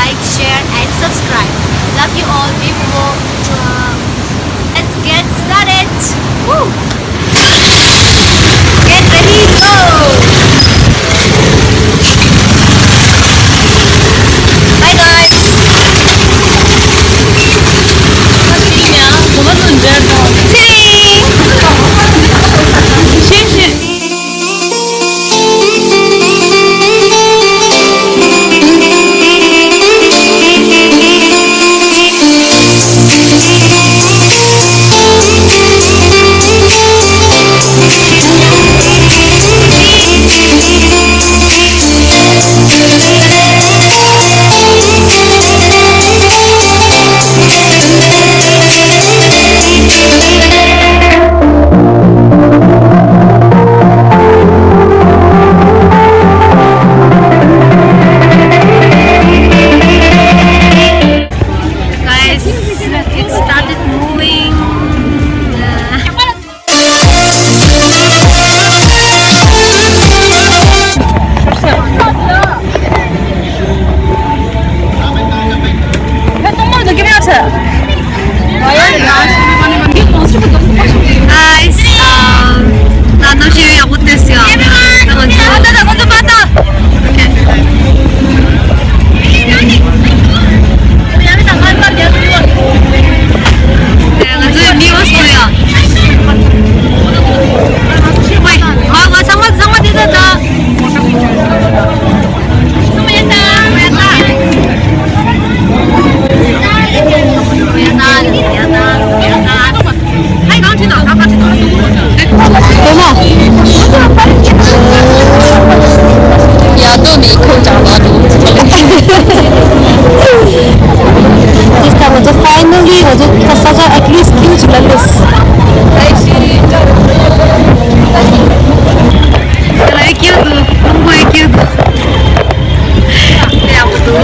like, share, and subscribe. Love you all. Let's get started. Woo! Get ready, go! Bye guys. Guys, 나도 시위 못했어요. 나 먼저 받아. Ngayon miwas ko yan. Wait, sama dito ta. Finally, kasaja at least huge lalis. Lagi cute tuh, tunggu cute. Kayak aku tuh,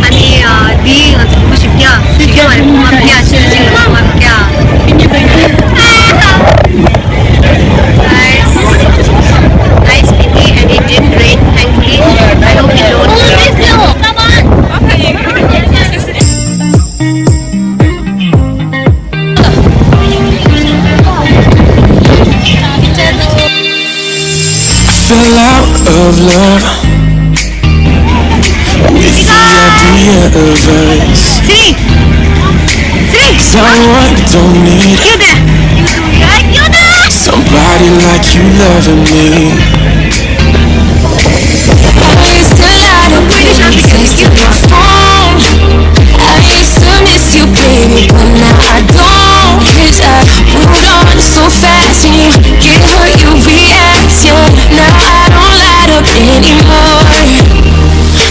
ani di musiknya, musiknya, musiknya. Nice meeting, and it did great. Thankfully, I hope you don't. Come on. Fell out of love with the idea of us. Don't need somebody like you loving me. I used to lie to baby, text you my phone. I used to miss you, baby, but now I don't. 'Cause I moved on so fast and you get hurt, you react, yeah. Now I don't light up anymore.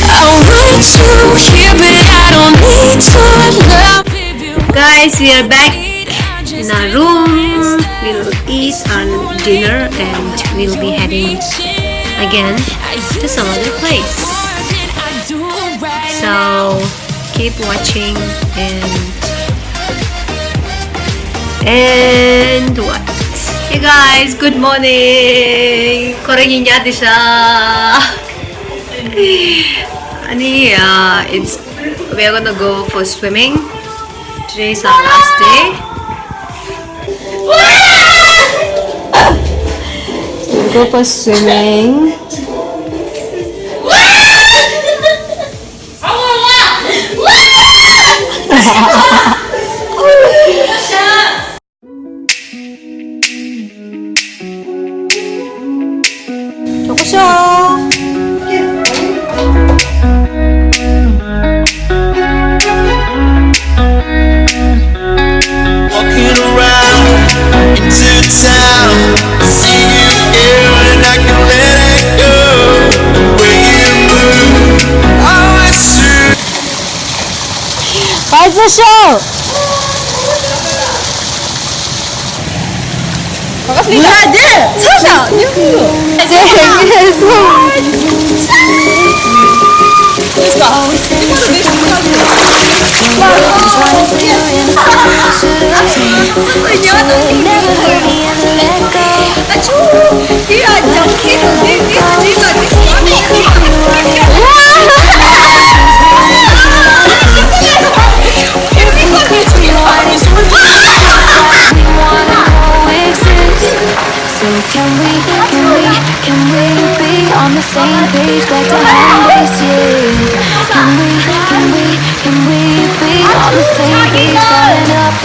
I want you here, but I don't need your love, baby. Guys, we are back in our room. We'll eat our dinner and we'll be heading again to some other place. So keep watching and what? Hey guys, good morning. Korangin niya siya. We are gonna go for swimming. Today is our last day. So we go for swimming. Walking around into town, I see you here and I can let it go. The way you move, oh it's true. show! 반갑습니다. 차샤!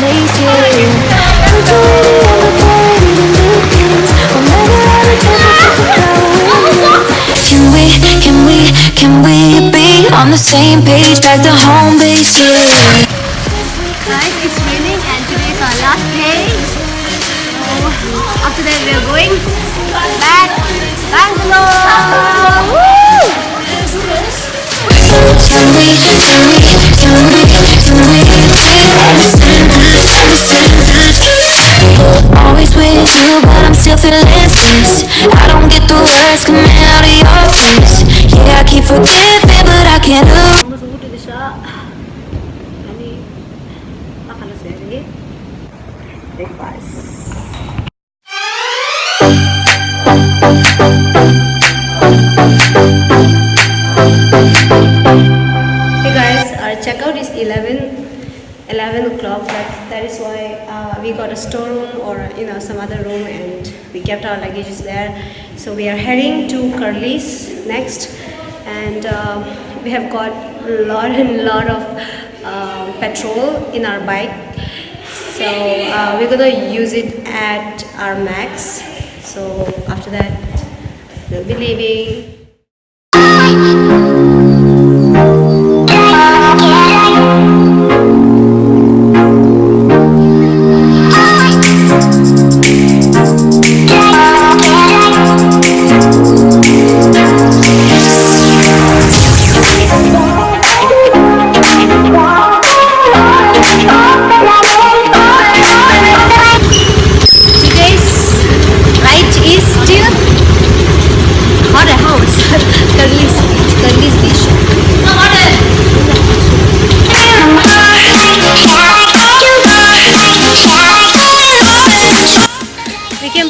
place, yeah. Put you in the before it even begins. I'll never have a chance to go. Can we be on the same page? Back to home base, yeah. Guys, it's raining and today is our last day. So after that we are going back Bangalore. Woo! Can we always with you, but I'm still feeling this. I don't get the words coming out of your face. Yeah, I keep forgiving, but I can't lose. Almost over to the shop. Ani makan na siya breakfast. Hey guys, our checkout is 11 o'clock. That is why we got a storeroom or some other room, and we kept our luggages there. So we are heading to Curly's next, and we have got a lot of petrol in our bike. So we're gonna use it at our max. So after that, we'll be leaving.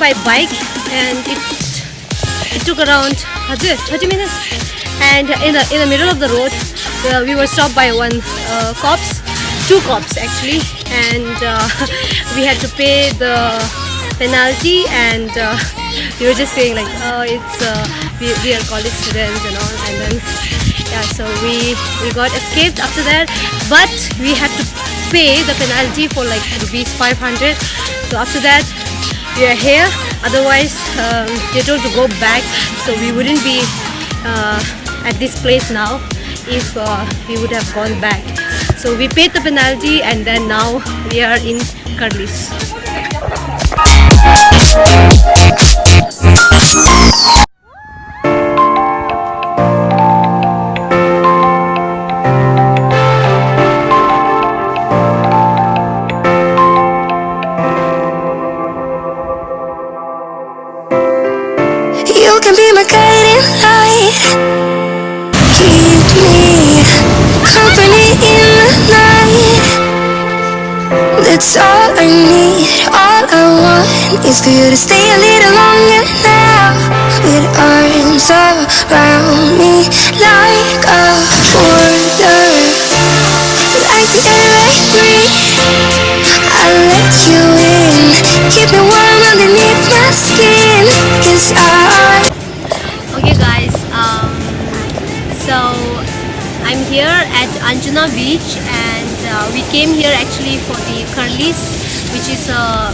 By bike, and it took around 30 minutes, and in the middle of the road we were stopped by two cops actually, and we had to pay the penalty, and we were just saying like, oh, it's we are college students and all, and then yeah, so we got escaped after that, but we had to pay the penalty for like rupees 500. So after that we are here, otherwise they told to go back, so we wouldn't be at this place now if we would have gone back. So we paid the penalty, and then now we are in Curly's. You can be my guiding light. Keep me company in the night. That's all I need. All I want is for you to stay a little longer now. With arms around me like a border, like the air I breathe. I let you in. Keep me warm underneath my skin. 'Cause Okay guys, so I'm here at Anjuna Beach, and we came here actually for the Curly's, which is a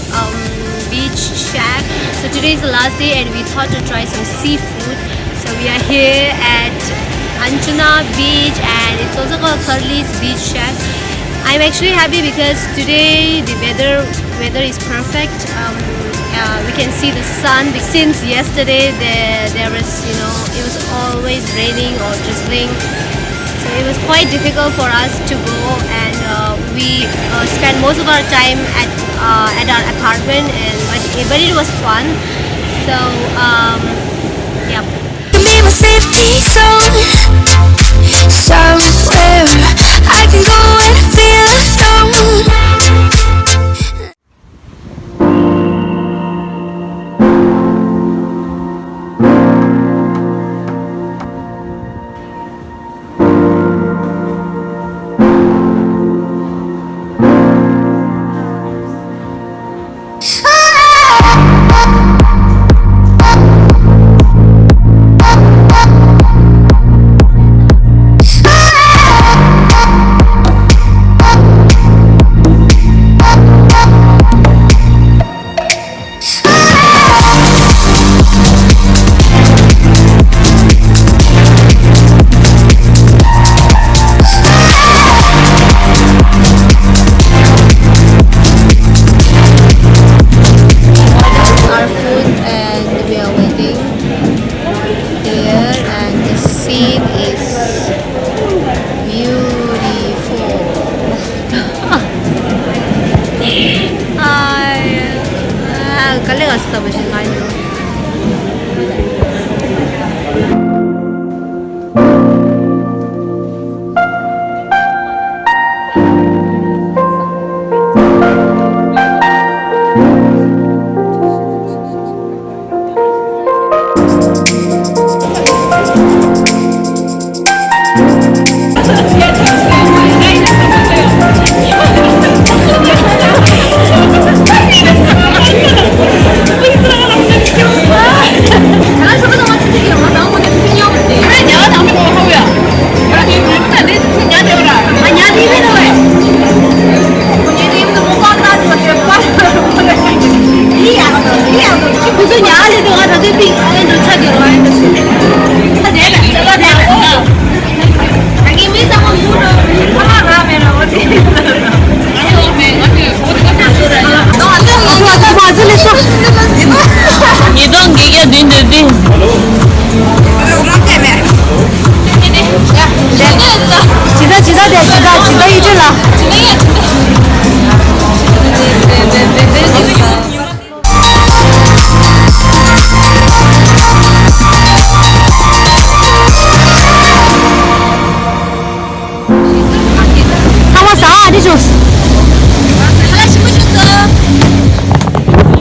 beach shack. So today is the last day, and we thought to try some seafood. So we are here at Anjuna Beach, and it's also called Curly's Beach Shack. I'm actually happy because today the weather is perfect. We can see the sun. Since yesterday there was, it was always raining or drizzling, so it was quite difficult for us to go, and we spent most of our time at our apartment, but it was fun. So yeah. be my safety zone. Somewhere I can go and feel alone. kalle gasta bashin ngai.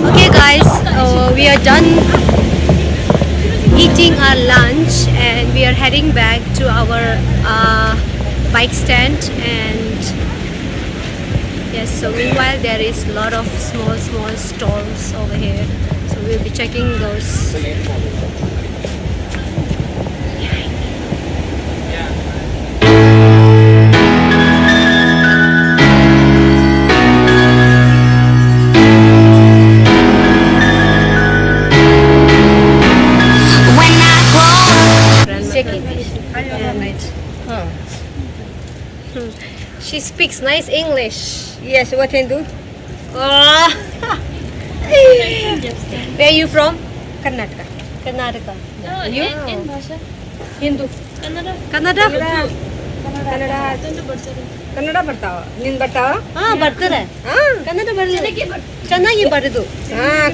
Okay guys, we are done eating our lunch and we are heading back to our bike stand. And yes, so meanwhile there is a lot of small stalls over here, so we'll be checking those. She speaks nice English. Yes, what Hindu? Oh. Where are you from? Karnataka. Karnataka. You? Hindu. Canada? Kannada Kannada ಬರ್ತಾವ ನಿನ್ ಬರ್ತಾವ ಬರ್ತಾರೆ. ಕನ್ನಡ ಬರಲ್ಲ, ಚೆನ್ನಾಗಿ ಬರೋದು.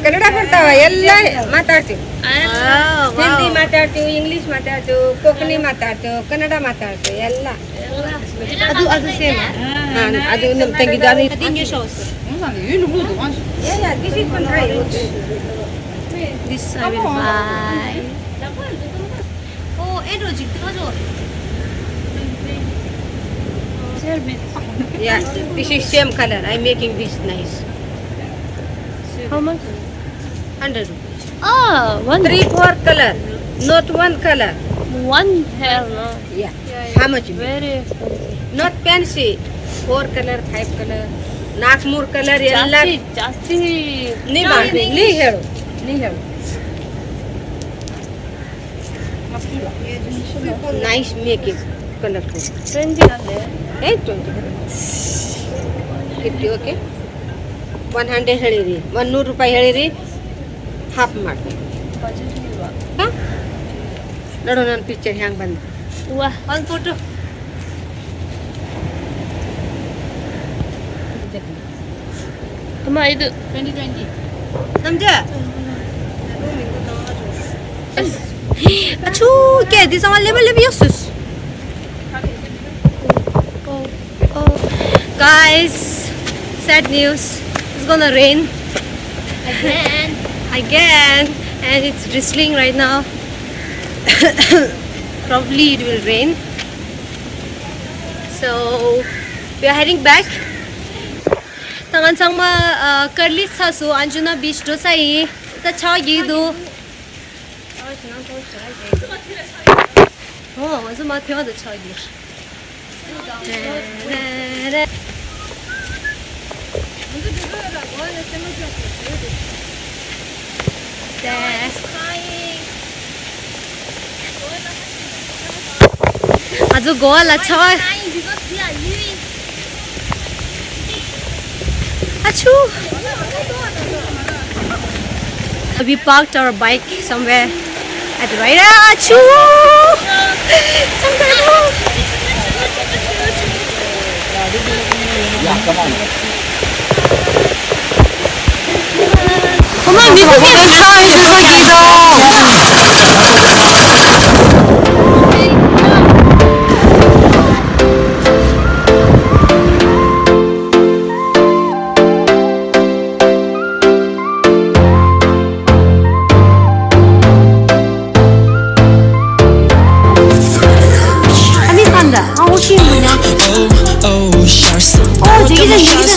ಕನ್ನಡ ಬರ್ತಾವ, ಎಲ್ಲ ಮಾತಾಡ್ತೀವಿ. ಹಿಂದಿ ಮಾತಾಡ್ತೀವಿ, ಇಂಗ್ಲಿಷ್ ಮಾತಾಡ್ತೀವಿ, ಕೊಕ್ಕಣಿ ಮಾತಾಡ್ತೀವಿ, ಕನ್ನಡ ಮಾತಾಡ್ತೀವಿ, ಎಲ್ಲ ಅದು ಸೇಮ್. ಅದು ನಮ್ಮ ತಂಗಿದ್ದು ಅದು English also. This is one right. This I will buy. Oh, energy. Yeah, this is same color. I'm making this nice. How much? 100 rupees. One. 3-4 color, not one color. One hair, no? Yeah. How much? Very expensive. Not fancy. 4 color, 5 color, 4 color ಎಲ್ಲ ಜಾಸ್ತಿ ನೀ ಮಾಡಿ ನೀ ಹೇಳು nice making colourful trendy ಅಲ್ಲೇ. 50 okay. 100 ಹೇಳಿರಿ, 100 ರೂಪಾಯಿ ಹೇಳಿರಿ, ಹಾಫ್ ಮಾಡ್ತೀನಿ. ನೋಡು ನನ್ನ ಪಿಕ್ಚರ್ ಹ್ಯಾಂಗೆ ಬಂದ. ಒಂದು ಫೋಟೋ. ಅಮ್ಮ ಇದು 2020 ನಮ್ದು. Achoo, okay, these are level. Oh, guys, sad news. It's gonna rain again, and it's drizzling right now. Probably it will rain. So we are heading back. Tangan sang ma Curly sasu Anjuna Beach do sai ta chagi do. Oh, what's my thing the chagi? That's crying. 아주 고알라 쳐. Achoo. We parked our bike somewhere at the right. Achoo. Come 미국인 차 주석이도. 한입한다. 아, 혹시 뭐냐? 되게 잘, 되게 잘.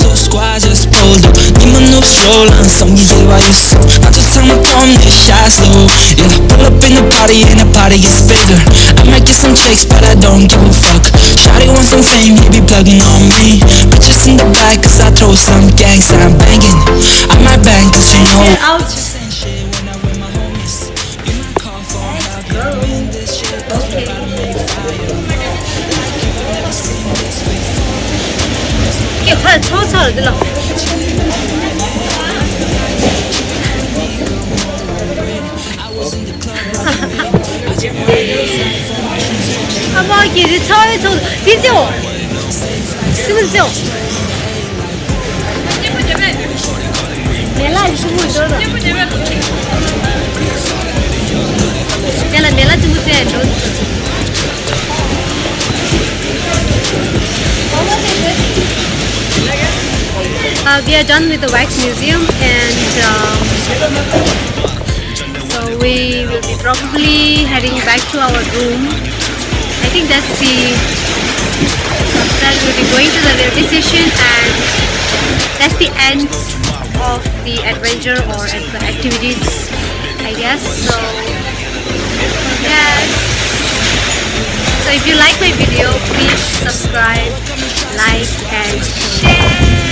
님은 흡쇼랑 성기대와 유수 나도 상만 내 샷slow Yeah, pull up in the party and the party gets bigger I might get some chicks but I don't give a fuck Shawty want some fame, he be plugging on me Bitches in the back cause I throw some gangs that I'm banging I might bang cause you know 아웃. 이게快超超的了。 阿妈给的超一超，别叫，是不是叫？没啦，你是不是的？没了没了，怎么这样子？ we are done with the wax museum and so we will be probably heading back to our room. I think that we'll be going to the railway station and that's the end of the adventure or the activities, I guess. So yes. So if you like my video, please subscribe, like and share.